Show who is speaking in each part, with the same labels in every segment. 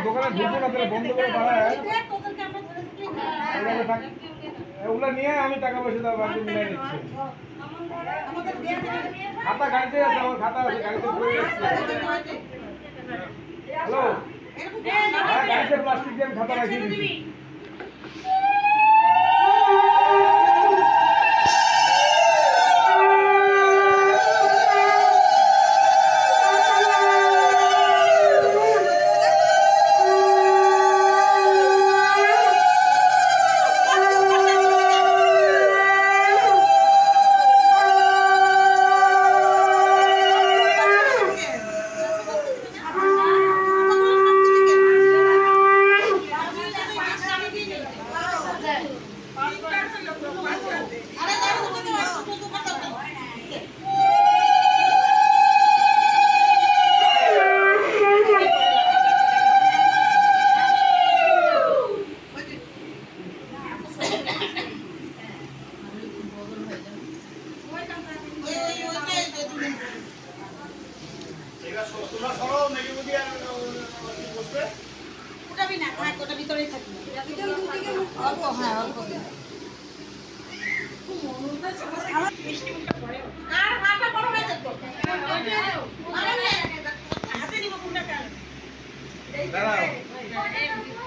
Speaker 1: দোকানে ঢুকবো না, তাহলে বন্ধ করে পাড়ায় ওগুলো নিয়ে আমি টাকা পয়সা দেওয়া বাড়িতে মিলাই নিচ্ছি। খাতা গাড়িতে আছে, আমার খাতা আছে গাড়িতে পড়ে যাচ্ছে। হ্যালো, গাড়িতে প্লাস্টিক দিয়ে আমি খাতা রাখিয়ে দিচ্ছি।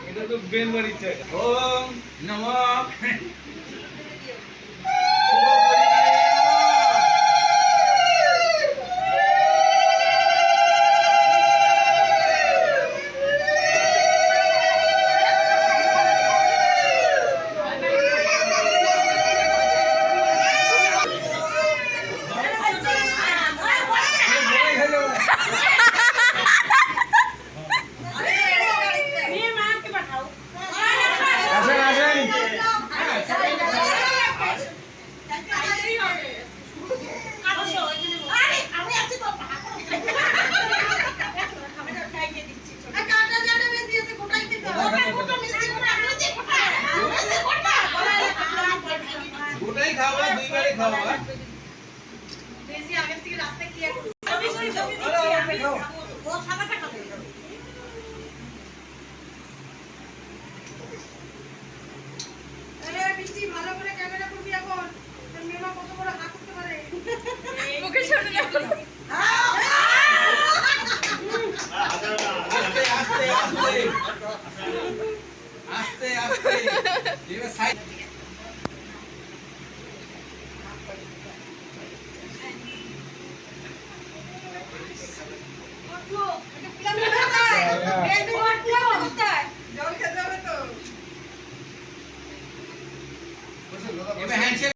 Speaker 1: এটা তো বেল বাড়িতে ওম নমঃ আস্তে আস্তে